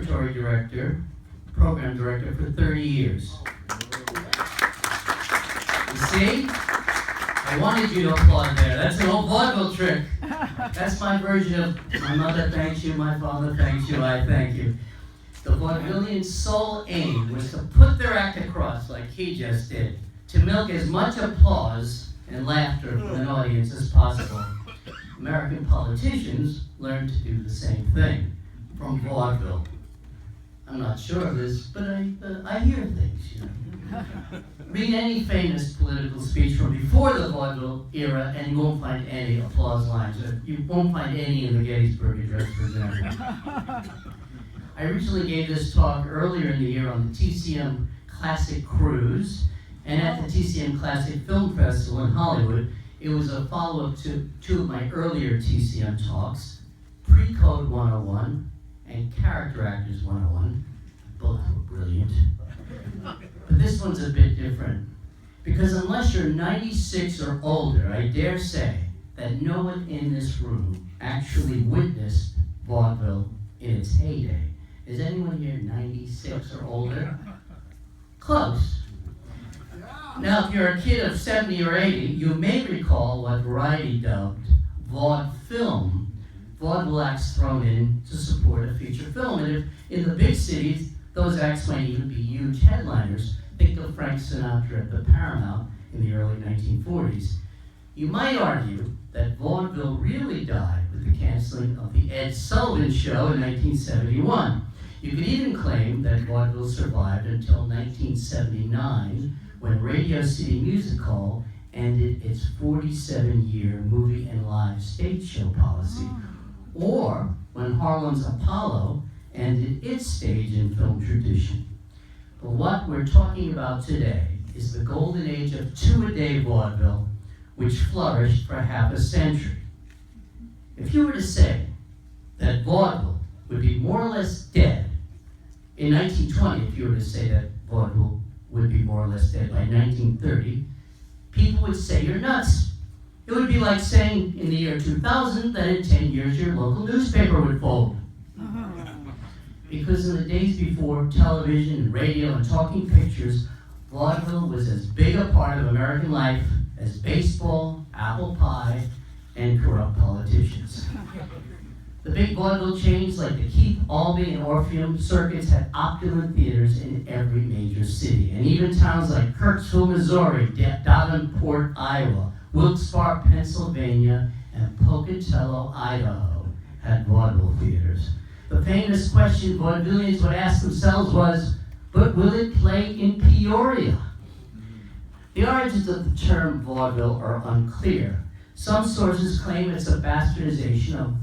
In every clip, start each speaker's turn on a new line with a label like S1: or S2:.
S1: repertory director, program director for 30 years. You see? I wanted you to applaud there. That's an old vaudeville trick. That's my version of my mother thanks you, my father thanks you, I thank you. The vaudevillian's sole aim was to put their act across like he just did, to milk as much applause and laughter from an audience as possible. American politicians learned to do the same thing from vaudeville. I'm not sure of this, but I hear things, you know. Read any famous political speech from before the vaudeville era, and you won't find any applause lines. You won't find any in the Gettysburg Address, for example. I originally gave this talk earlier in the year on the TCM Classic Cruise, and at the TCM Classic Film Festival in Hollywood. It was a follow-up to two of my earlier TCM talks, Pre-Code 101 and Character Actors 101. Both were brilliant. But this one's a bit different, because unless you're 96 or older, I dare say that no one in this room actually witnessed vaudeville in its heyday. Is anyone here 96 or older? Close. Now, if you're a kid of 70 or 80, you may recall what Variety dubbed vaudefilm, vaudeville acts thrown in to support a feature film. And if in the big cities, those acts might even be huge headliners. Think of Frank Sinatra at the Paramount in the early 1940s. You might argue that vaudeville really died with the canceling of the Ed Sullivan Show in 1971. You could even claim that vaudeville survived until 1979, when Radio City Music Hall ended its 47-year movie and live stage show policy, or when Harlem's Apollo ended its stage and film tradition. But what we're talking about today is the golden age of two-a-day vaudeville, which flourished for half a century. If you were to say that vaudeville would be more or less dead in 1920, if you were to say that vaudeville would be more or less dead by 1930, people would say you're nuts. It would be like saying in the year 2000 that in 10 years your local newspaper would fold. Because in the days before television and radio and talking pictures, vaudeville was as big a part of American life as baseball, apple pie, and corrupt politicians. The big vaudeville chains like the Keith, Albee, and Orpheum circuits had opulent theaters in every major city. And even towns like Kirksville, Missouri, Davenport, Iowa, Wilkes-Barre, Pennsylvania, and Pocatello, Idaho had vaudeville theaters. The famous question vaudevillians would ask themselves was, but will it play in Peoria? The origins of the term vaudeville are unclear. Some sources claim it's a bastardization of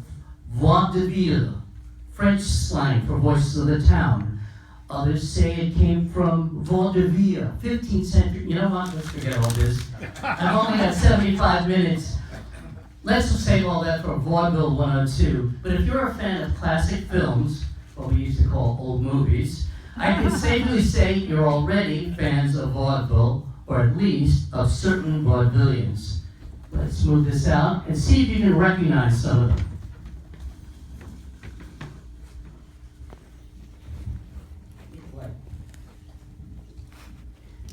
S1: Vaudeville, French slang for voices of the town. Others say it came from Vaudeville, 15th century. You know what? Let's forget all this. I've only got 75 minutes. Let's save all that for Vaudeville 102. But if you're a fan of classic films, what we used to call old movies, I can safely say you're already fans of vaudeville, or at least of certain vaudevillians. Let's smooth this out and see if you can recognize some of them.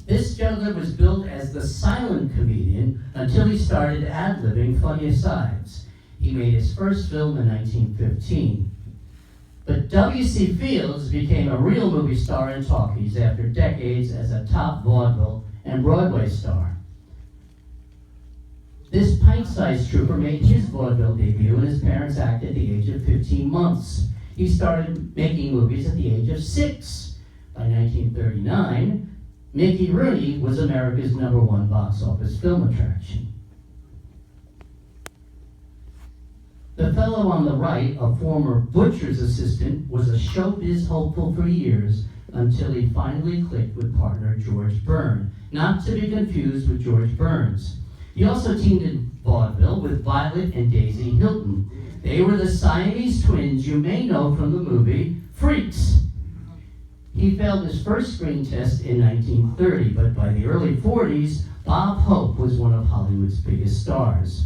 S1: This gentleman was billed as the silent comedian until he started ad-libbing funny asides. He made his first film in 1915. But W.C. Fields became a real movie star in talkies after decades as a top vaudeville and Broadway star. This pint-sized trooper made his vaudeville debut in his parents' act at the age of 15 months. He started making movies at the age of 6. By 1939, Mickey Rooney was America's #1 box office film attraction. The fellow on the right, a former butcher's assistant, was a showbiz hopeful for years until he finally clicked with partner George Byrne, not to be confused with George Burns. He also teamed in vaudeville with Violet and Daisy Hilton. They were the Siamese twins you may know from the movie Freaks. He failed his first screen test in 1930, but by the early 40s, Bob Hope was one of Hollywood's biggest stars.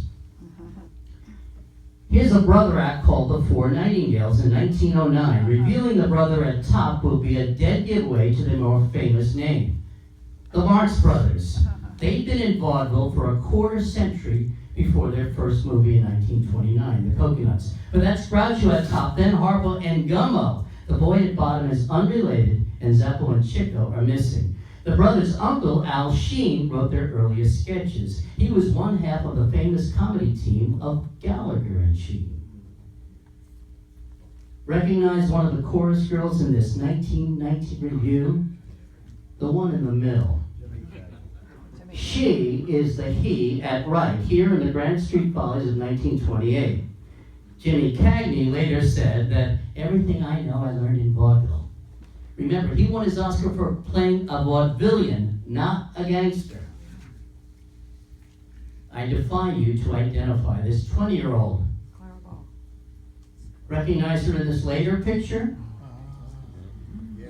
S1: Here's a brother act called The Four Nightingales in 1909. Revealing the brother at top will be a dead giveaway to their more famous name. The Marx Brothers. They'd been in vaudeville for a quarter century before their first movie in 1929, The Coconuts. But that's Groucho at top, then Harpo and Gummo. The boy at bottom is unrelated, and Zeppo and Chico are missing. The brothers' uncle, Al Sheen, wrote their earliest sketches. He was one half of the famous comedy team of Gallagher and Sheen. Recognize one of the chorus girls in this 1919 review? The one in the middle. She is the he at right, here in the Grand Street Follies of 1928. Jimmy Cagney later said that everything I know I learned in vaudeville. Remember, he won his Oscar for playing a vaudevillian, not a gangster. I defy you to identify this 20-year-old. Recognize her in this later picture?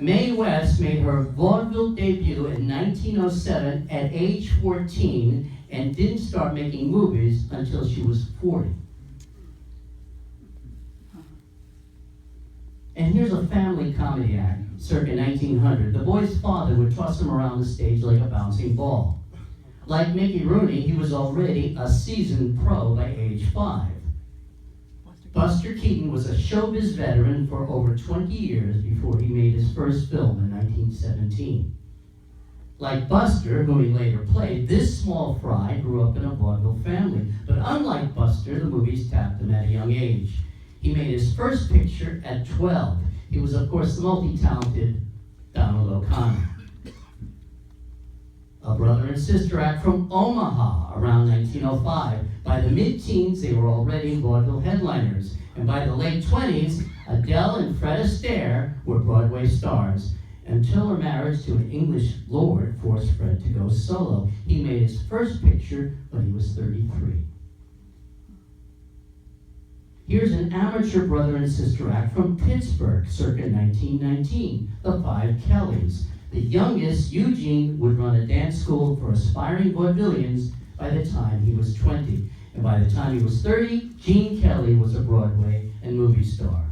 S1: Mae West made her vaudeville debut in 1907 at age 14 and didn't start making movies until she was 40. And here's a family comedy act, circa 1900. The boy's father would toss him around the stage like a bouncing ball. Like Mickey Rooney, he was already a seasoned pro by age 5. Buster Keaton was a showbiz veteran for over 20 years before he made his first film in 1917. Like Buster, whom he later played, this small fry grew up in a vaudeville family. But unlike Buster, the movies tapped him at a young age. He made his first picture at 12. He was, of course, the multi-talented Donald O'Connor. A brother and sister act from Omaha around 1905. By the mid-teens, they were already vaudeville headliners. And by the late 20s, Adele and Fred Astaire were Broadway stars, until her marriage to an English lord forced Fred to go solo. He made his first picture when he was 33. Here's an amateur brother and sister act from Pittsburgh, circa 1919, the Five Kellys. The youngest, Eugene, would run a dance school for aspiring vaudevillians by the time he was 20. And by the time he was 30, Gene Kelly was a Broadway and movie star.